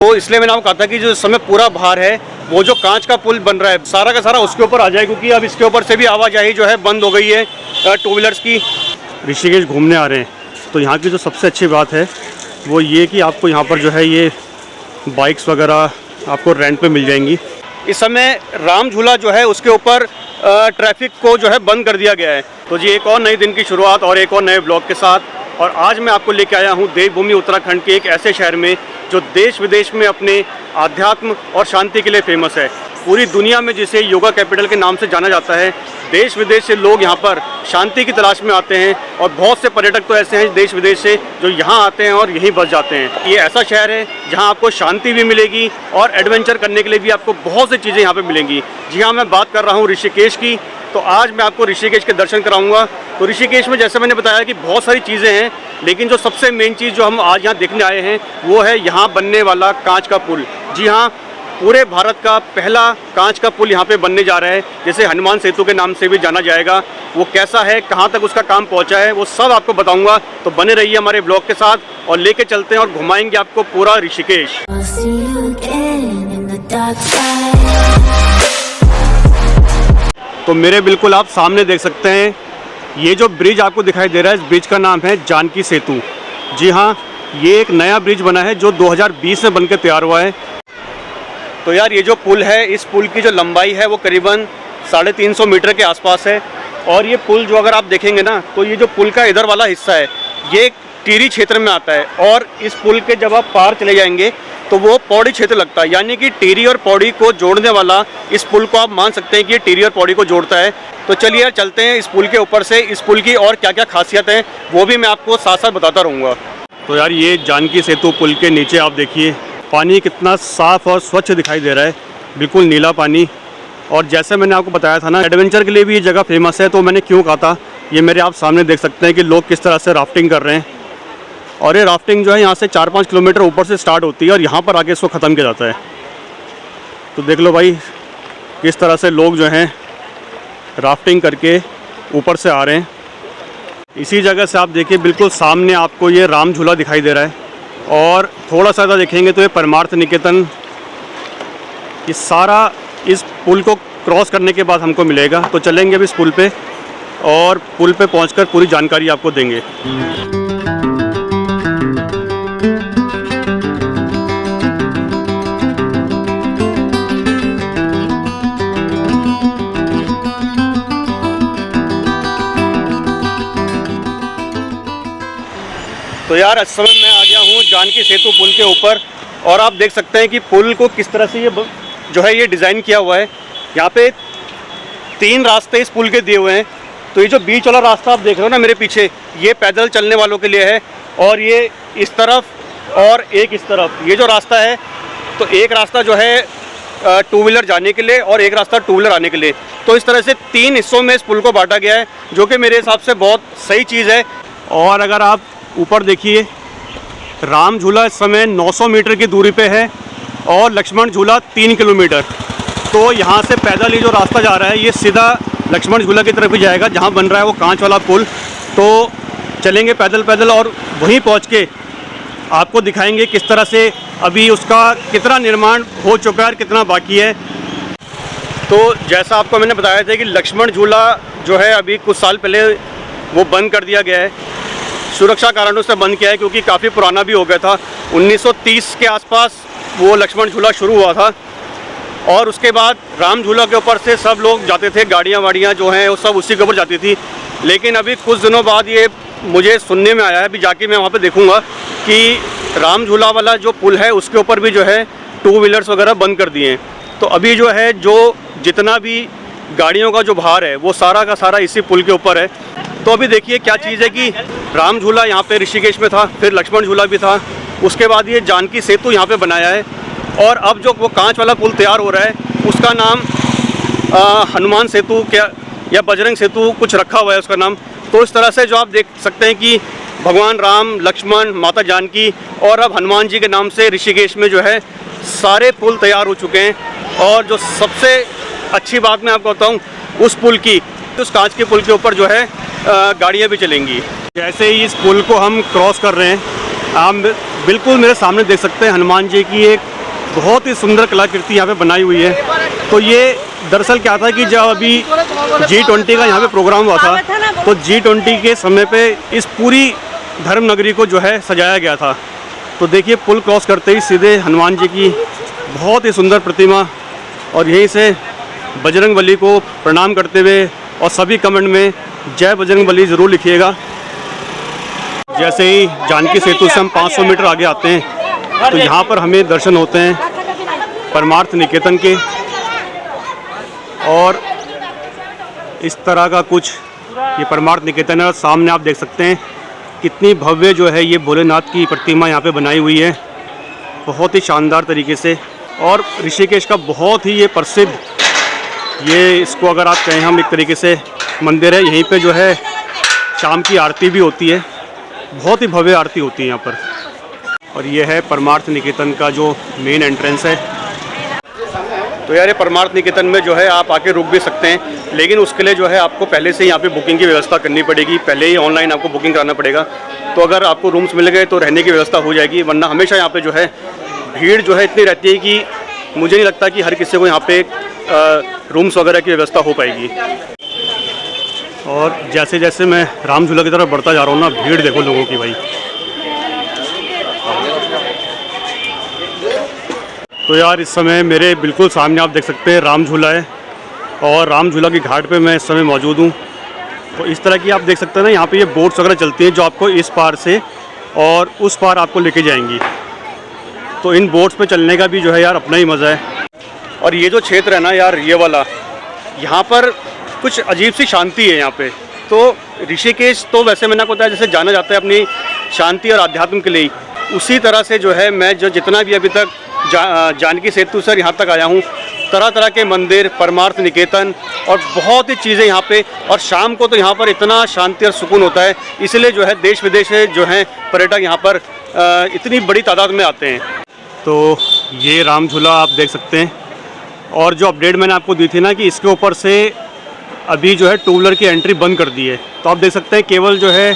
तो इसलिए मैंने आपको कहा था कि जो समय पूरा भार है वो जो कांच का पुल बन रहा है सारा का सारा उसके ऊपर आ जाए, क्योंकि अब इसके ऊपर से भी आवाजाही जो है बंद हो गई है टू व्हीलर्स की। ऋषिकेश घूमने आ रहे हैं तो यहाँ की जो सबसे अच्छी बात है वो ये कि आपको यहाँ पर जो है ये बाइक्स वगैरह आपको रेंट पे मिल जाएंगी। इस समय राम झूला जो है उसके ऊपर ट्रैफिक को जो है बंद कर दिया गया है। तो जी एक और नए दिन की शुरुआत और एक और नए ब्लॉग के साथ, और आज मैं आपको लेके आया हूँ देवभूमि उत्तराखंड के एक ऐसे शहर में जो देश विदेश में अपने आध्यात्म और शांति के लिए फेमस है। पूरी दुनिया में जिसे योगा कैपिटल के नाम से जाना जाता है। देश विदेश से लोग यहाँ पर शांति की तलाश में आते हैं और बहुत से पर्यटक तो ऐसे हैं देश विदेश से जो यहाँ आते हैं और यहीं बस जाते हैं। ये ऐसा शहर है जहाँ आपको शांति भी मिलेगी और एडवेंचर करने के लिए भी आपको बहुत सी चीज़ें यहाँ पर मिलेंगी। जी हाँ, मैं बात कर रहा हूँ ऋषिकेश की। तो आज मैं आपको ऋषिकेश के दर्शन कराऊंगा। तो ऋषिकेश में जैसे मैंने बताया कि बहुत सारी चीज़ें हैं, लेकिन जो सबसे मेन चीज़ जो हम आज यहाँ देखने आए हैं वो है यहाँ बनने वाला कांच का पुल। जी हाँ, पूरे भारत का पहला कांच का पुल यहाँ पे बनने जा रहा है, जिसे हनुमान सेतु के नाम से भी जाना जाएगा। वो कैसा है, कहाँ तक उसका काम पहुँचा है, वो सब आपको बताऊँगा। तो बने रहिए हमारे ब्लॉग के साथ और लेके चलते हैं और घुमाएंगे आपको पूरा ऋषिकेश। तो मेरे बिल्कुल आप सामने देख सकते हैं ये जो ब्रिज आपको दिखाई दे रहा है, इस ब्रिज का नाम है जानकी सेतु। जी हाँ, ये एक नया ब्रिज बना है जो 2020 में बनकर तैयार हुआ है। तो यार ये जो पुल है, इस पुल की जो लंबाई है वो करीबन 350 मीटर के आसपास है। और ये पुल जो अगर आप देखेंगे ना तो ये जो पुल का इधर वाला हिस्सा है ये टिहरी क्षेत्र में आता है, और इस पुल के जब आप पार चले जाएंगे तो वो पौड़ी क्षेत्र लगता है। यानी कि टिहरी और पौड़ी को जोड़ने वाला इस पुल को आप मान सकते हैं कि ये टिहरी और पौड़ी को जोड़ता है। तो चलिए यार चलते हैं इस पुल के ऊपर से। इस पुल की और क्या क्या खासियत है वो भी मैं आपको साथ साथ बताता रहूँगा। तो यार ये जानकी सेतु पुल के नीचे आप देखिए पानी कितना साफ़ और स्वच्छ दिखाई दे रहा है, बिल्कुल नीला पानी। और जैसे मैंने आपको बताया था ना, एडवेंचर के लिए भी ये जगह फेमस है। तो मैंने क्यों कहा था, ये मेरे आप सामने देख सकते हैं कि लोग किस तरह से राफ्टिंग कर रहे हैं। और ये राफ्टिंग जो है यहाँ से 4-5 किलोमीटर ऊपर से स्टार्ट होती है और यहाँ पर आके इसको ख़त्म किया जाता है। तो देख लो भाई किस तरह से लोग जो हैं राफ्टिंग करके ऊपर से आ रहे हैं। इसी जगह से आप देखिए बिल्कुल सामने आपको ये राम झूला दिखाई दे रहा है, और थोड़ा सा ज़्यादा देखेंगे तो ये परमार्थ निकेतन, ये सारा इस पुल को क्रॉस करने के बाद हमको मिलेगा। तो चलेंगे अब इस पुल पे और पुल पे पहुंचकर पूरी जानकारी आपको देंगे। तो यार इस समय मैं आ गया हूँ जानकी सेतु पुल के ऊपर, और आप देख सकते हैं कि पुल को किस तरह से ये जो है ये डिज़ाइन किया हुआ है। यहाँ पे 3 रास्ते इस पुल के दिए हुए हैं। तो ये जो बीच वाला रास्ता आप देख रहे हो ना मेरे पीछे, ये पैदल चलने वालों के लिए है, और ये इस तरफ और एक इस तरफ। ये जो रास्ता है तो एक रास्ता जो है टू व्हीलर जाने के लिए और एक रास्ता टू व्हीलर आने के लिए। तो इस तरह से 3 हिस्सों में इस पुल को बांटा गया है, जो कि मेरे हिसाब से बहुत सही चीज़ है। और अगर आप ऊपर देखिए राम झूला इस समय 900 मीटर की दूरी पे है और लक्ष्मण झूला 3 किलोमीटर। तो यहाँ से पैदल ये जो रास्ता जा रहा है ये सीधा लक्ष्मण झूला की तरफ ही जाएगा, जहाँ बन रहा है वो कांच वाला पुल। तो चलेंगे पैदल पैदल और वहीं पहुँच के आपको दिखाएंगे किस तरह से अभी उसका कितना निर्माण हो चुका है और कितना बाकी है। तो जैसा आपको मैंने बताया था कि लक्ष्मण झूला जो है अभी कुछ साल पहले वो बंद कर दिया गया है, सुरक्षा कारणों से बंद किया है, क्योंकि काफ़ी पुराना भी हो गया था। 1930 के आसपास वो लक्ष्मण झूला शुरू हुआ था, और उसके बाद राम झूला के ऊपर से सब लोग जाते थे, गाड़ियाँ वाड़ियाँ जो हैं वो सब उसी के ऊपर जाती थी। लेकिन अभी कुछ दिनों बाद ये मुझे सुनने में आया है, अभी जाके मैं वहाँ पे देखूँगा कि राम झूला वाला जो पुल है उसके ऊपर भी जो है टू व्हीलर्स वगैरह बंद कर दिए हैं। तो अभी जो है जो जितना भी गाड़ियों का जो भार है वो सारा का सारा इसी पुल के ऊपर है। तो अभी देखिए क्या चीज़ है कि राम झूला यहाँ पे ऋषिकेश में था, फिर लक्ष्मण झूला भी था, उसके बाद ये जानकी सेतु यहाँ पे बनाया है, और अब जो वो कांच वाला पुल तैयार हो रहा है उसका नाम हनुमान सेतु क्या या बजरंग सेतु कुछ रखा हुआ है उसका नाम। तो इस तरह से जो आप देख सकते हैं कि भगवान राम, लक्ष्मण, माता जानकी और अब हनुमान जी के नाम से ऋषिकेश में जो है सारे पुल तैयार हो चुके हैं। और जो सबसे अच्छी बात मैं आपको बताऊँ उस पुल की, उस कांच के पुल के ऊपर जो है गाड़ियाँ भी चलेंगी। जैसे ही इस पुल को हम क्रॉस कर रहे हैं आप बिल्कुल मेरे सामने देख सकते हैं हनुमान जी की एक बहुत ही सुंदर कलाकृति यहाँ पे बनाई हुई है। तो ये दरअसल क्या था कि जब अभी G20 का यहाँ पे प्रोग्राम हुआ था, तो G20 के समय पे इस पूरी धर्म नगरी को जो है सजाया गया था। तो देखिए पुल क्रॉस करते ही सीधे हनुमान जी की बहुत ही सुंदर प्रतिमा, और यहीं से बजरंगबली को प्रणाम करते हुए, और सभी कमेंट में जय बजरंगबली ज़रूर लिखिएगा। जैसे ही जानकी सेतु से हम 500 मीटर आगे आते हैं तो यहाँ पर हमें दर्शन होते हैं परमार्थ निकेतन के, और इस तरह का कुछ ये परमार्थ निकेतन है। और सामने आप देख सकते हैं कितनी भव्य जो है ये भोलेनाथ की प्रतिमा यहाँ पे बनाई हुई है, बहुत ही शानदार तरीके से। और ऋषिकेश का बहुत ही ये प्रसिद्ध, ये इसको अगर आप कहें हम एक तरीके से मंदिर है। यहीं पे जो है शाम की आरती भी होती है, बहुत ही भव्य आरती होती है यहाँ पर। और ये है परमार्थ निकेतन का जो मेन एंट्रेंस है। तो यार ये परमार्थ निकेतन में जो है आप आके रुक भी सकते हैं, लेकिन उसके लिए जो है आपको पहले से यहाँ पे बुकिंग की व्यवस्था करनी पड़ेगी। पहले ही ऑनलाइन आपको बुकिंग कराना पड़ेगा। तो अगर आपको रूम्स मिल गए तो रहने की व्यवस्था हो जाएगी, वरना हमेशा यहाँ पे जो है भीड़ जो है इतनी रहती है कि मुझे नहीं लगता कि हर किसी को यहाँ पे रूम्स वगैरह की व्यवस्था हो पाएगी। और जैसे जैसे मैं राम झूला की तरफ बढ़ता जा रहा हूँ ना, भीड़ देखो लोगों की भाई। तो यार इस समय मेरे बिल्कुल सामने आप देख सकते हैं राम झूला है, और राम झूला की घाट पे मैं इस समय मौजूद हूँ। तो इस तरह की आप देख सकते हैं ना, यहाँ पे ये बोट्स वगैरह चलती हैं जो आपको इस पार से और उस पार आपको लेके जाएंगी। तो इन बोट्स पे चलने का भी जो है यार अपना ही मज़ा है। और ये जो क्षेत्र है ना यार, ये वाला, यहाँ पर कुछ अजीब सी शांति है यहाँ पे। तो ऋषिकेश तो वैसे मैंने आपको बताया जैसे जाना जाता है अपनी शांति और आध्यात्म के लिए, उसी तरह से जो है मैं जो जितना भी अभी तक जानकी सेतु से यहाँ तक आया हूँ, तरह तरह के मंदिर, परमार्थ निकेतन और बहुत ही चीज़ें यहाँ पे। और शाम को तो यहाँ पर इतना शांति और सुकून होता है, इसलिए जो है देश विदेश से जो हैं पर्यटक यहाँ पर इतनी बड़ी तादाद में आते हैं। तो ये राम झूला आप देख सकते हैं। और जो अपडेट मैंने आपको दी थी ना कि इसके ऊपर से अभी जो है टू व्हीलर की एंट्री बंद कर दी है, तो आप देख सकते हैं केवल जो है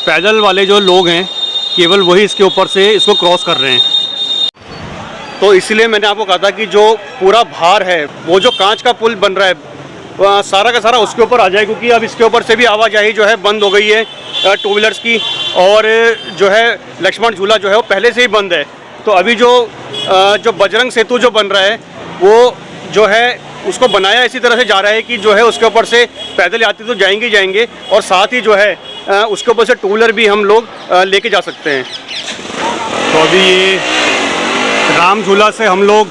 पैदल वाले जो लोग हैं केवल वही इसके ऊपर से इसको क्रॉस कर रहे हैं। तो इसलिए मैंने आपको कहा था कि जो पूरा भार है, वो जो कांच का पुल बन रहा है, वो सारा का सारा उसके ऊपर आ जाए, क्योंकि अब इसके ऊपर से भी आवाजाही जो है बंद हो गई है टू व्हीलर्स की। और जो है लक्ष्मण झूला जो है वो पहले से ही बंद है। तो अभी जो बजरंग सेतु जो बन रहा है, वो जो है उसको बनाया इसी तरह से जा रहा है कि जो है उसके ऊपर से पैदल यात्री तो जाएंगे ही जाएंगे, और साथ ही जो है उसके ऊपर से टू व्हीलर भी हम लोग लेके जा सकते हैं। तो अभी ये राम झूला से हम लोग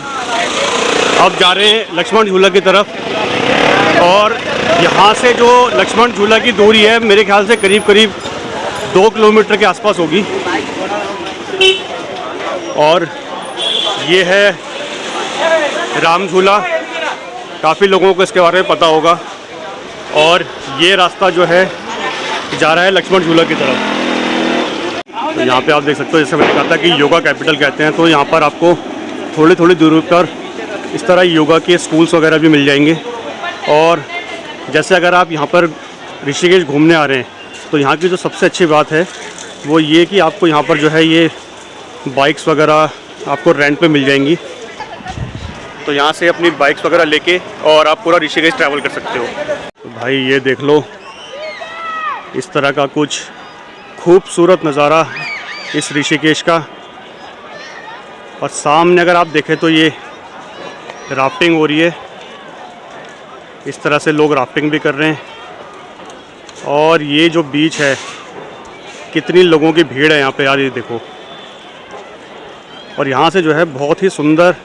अब जा रहे हैं लक्ष्मण झूला की तरफ, और यहाँ से जो लक्ष्मण झूला की दूरी है मेरे ख्याल से करीब करीब 2 किलोमीटर के आसपास होगी। और ये है राम झूला, काफ़ी लोगों को इसके बारे में पता होगा। और ये रास्ता जो है जा रहा है लक्ष्मण झूला की तरफ। तो यहाँ पे आप देख सकते हो, जैसे मैंने कहा था कि योगा कैपिटल कहते हैं, तो यहाँ पर आपको थोड़ी थोड़ी दूरी पर इस तरह योगा के स्कूल्स वगैरह भी मिल जाएंगे। और जैसे अगर आप यहाँ पर ऋषिकेश घूमने आ रहे हैं, तो यहाँ की जो सबसे अच्छी बात है वो ये कि आपको यहाँ पर जो है ये बाइक्स वगैरह आपको रेंट पे मिल जाएंगी। तो यहाँ से अपनी बाइक्स वगैरह लेके और आप पूरा ऋषिकेश ट्रैवल कर सकते हो। तो भाई ये देख लो, इस तरह का कुछ खूबसूरत नज़ारा इस ऋषिकेश का। और सामने अगर आप देखें तो ये राफ्टिंग हो रही है, इस तरह से लोग राफ्टिंग भी कर रहे हैं। और ये जो बीच है, कितनी लोगों की भीड़ है यहाँ पे यार, ये देखो। और यहाँ से जो है बहुत ही सुंदर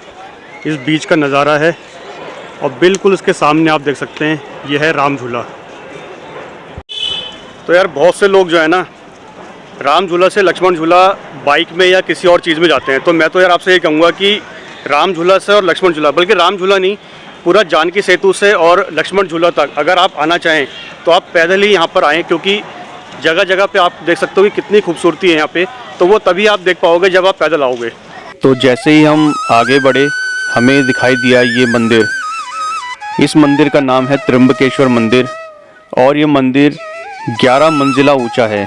इस बीच का नज़ारा है। और बिल्कुल इसके सामने आप देख सकते हैं ये है राम झूला। तो यार बहुत से लोग जो है ना राम झूला से लक्ष्मण झूला बाइक में या किसी और चीज़ में जाते हैं। तो मैं तो यार आपसे ये कहूँगा कि राम झूला से और लक्ष्मण झूला, बल्कि राम झूला नहीं, पूरा जानकी सेतु से और लक्ष्मण झूला तक अगर आप आना चाहें तो आप पैदल ही यहाँ पर आएँ, क्योंकि जगह जगह पे आप देख सकते हो कि कितनी खूबसूरती है यहाँ पे। तो वो तभी आप देख पाओगे जब आप पैदल आओगे। तो जैसे ही हम आगे बढ़े हमें दिखाई दिया ये मंदिर। इस मंदिर का नाम है त्र्यंबकेश्वर मंदिर, और ये मंदिर 11 मंजिला ऊंचा है।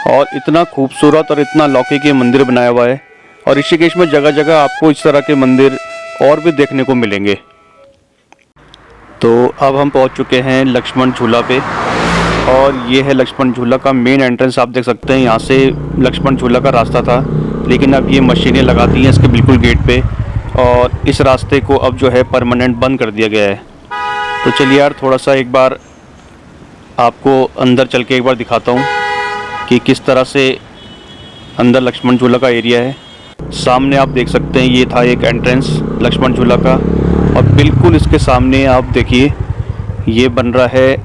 और इतना खूबसूरत और इतना लौकिक ये मंदिर बनाया हुआ है। और ऋषिकेश में जगह जगह आपको इस तरह के मंदिर और भी देखने को मिलेंगे। तो अब हम पहुंच चुके हैं लक्ष्मण झूला पे, और ये है लक्ष्मण झूला का मेन एंट्रेंस। आप देख सकते हैं यहाँ से लक्ष्मण झूला का रास्ता था, लेकिन अब ये मशीनें लगा दी हैं इसके बिल्कुल गेट पे, और इस रास्ते को अब जो है परमानेंट बंद कर दिया गया है। तो चलिए यार थोड़ा सा एक बार आपको अंदर चल के एक बार दिखाता हूँ कि किस तरह से अंदर लक्ष्मण झूला का एरिया है। सामने आप देख सकते हैं ये था एक एंट्रेंस लक्ष्मण झूला का, और बिल्कुल इसके सामने आप देखिए ये बन रहा है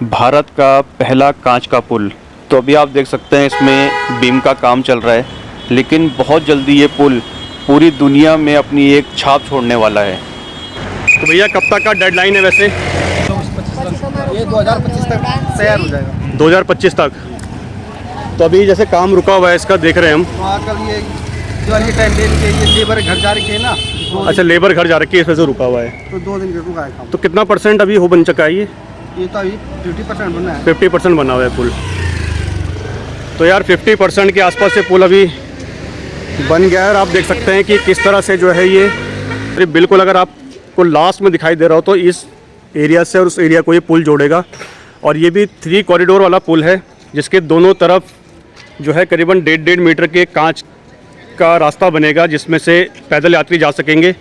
भारत का पहला कांच का पुल। तो अभी आप देख सकते हैं इसमें बीम का काम चल रहा है, लेकिन बहुत जल्दी ये पुल पूरी दुनिया में अपनी एक छाप छोड़ने वाला है। तो भैया कब तक का डेडलाइन है वैसे? ये 2025 तक तैयार हो जाएगा। 2025 तक। तो अभी जैसे काम रुका हुआ है इसका देख रहे हैं हम। तो आजकल ये जो अभी टाइम के ये लेबर घर जा रही है ना, अच्छा लेबर घर जा रखी है, इस वजह से रुका हुआ है। तो 2 दिन का रुका है काम। तो कितना % अभी हो बन चुका है ये? ये तो अभी 50% बना है। 50% बना हुआ है पुल। तो यार 50% के आसपास से पुल अभी बन गया है, और आप देख सकते हैं कि किस तरह से जो है ये बिल्कुल, अगर आपको लास्ट में दिखाई दे रहा हो तो इस एरिया से और उस एरिया को ये पुल जोड़ेगा। और ये भी 3 कॉरिडोर वाला पुल है, जिसके दोनों तरफ जो है करीबन 1.5 मीटर के कांच का रास्ता बनेगा, जिसमें से पैदल यात्री जा सकेंगे,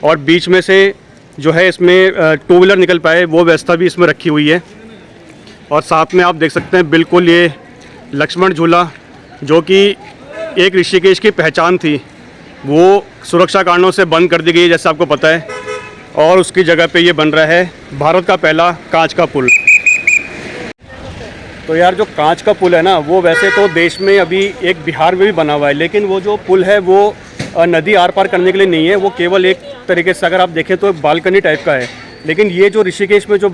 और बीच में से जो है इसमें 2 व्हीलर निकल पाए वो व्यवस्था भी इसमें रखी हुई है। और साथ में आप देख सकते हैं बिल्कुल ये लक्ष्मण झूला, जो कि एक ऋषिकेश की पहचान थी, वो सुरक्षा कारणों से बंद कर दी गई है जैसे आपको पता है, और उसकी जगह पे ये बन रहा है भारत का पहला कांच का पुल। तो यार जो कांच का पुल है ना, वो वैसे तो देश में अभी एक बिहार में भी बना हुआ है, लेकिन वो जो पुल है वो नदी आर पार करने के लिए नहीं है, वो केवल एक तरीके से अगर आप देखें तो एक बालकनी टाइप का है। लेकिन ये जो ऋषिकेश में जो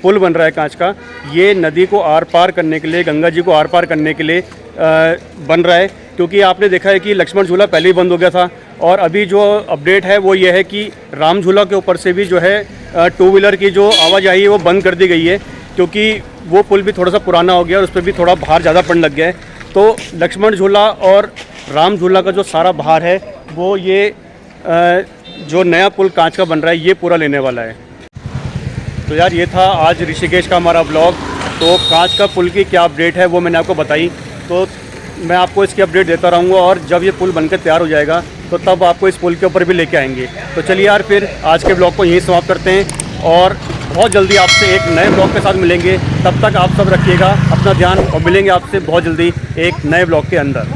पुल बन रहा है कांच का, ये नदी को आर पार करने के लिए, गंगा जी को आर पार करने के लिए बन रहा है। क्योंकि आपने देखा है कि लक्ष्मण झूला पहले ही बंद हो गया था, और अभी जो अपडेट है वो ये है कि राम झूला के ऊपर से भी जो है 2 व्हीलर की जो आवाजाही है वो बंद कर दी गई है, क्योंकि वो पुल भी थोड़ा सा पुराना हो गया और उस पर भी थोड़ा भार ज़्यादा पड़ने लग गया है। तो लक्ष्मण झूला और राम झूला का जो सारा भार है वो ये जो नया पुल कांच का बन रहा है ये पूरा लेने वाला है। तो यार ये था आज ऋषिकेश का हमारा ब्लॉग। तो कांच का पुल की क्या अपडेट है वो मैंने आपको बताई, तो मैं आपको इसकी अपडेट देता रहूँगा, और जब ये पुल बनकर तैयार हो जाएगा तो तब आपको इस पुल के ऊपर भी लेके आएंगे। तो चलिए यार फिर आज के ब्लॉग को यहीं समाप्त करते हैं, और बहुत जल्दी आपसे एक नए ब्लॉग के साथ मिलेंगे। तब तक आप सब रखिएगा अपना ध्यान, और मिलेंगे आपसे बहुत जल्दी एक नए ब्लॉग के अंदर।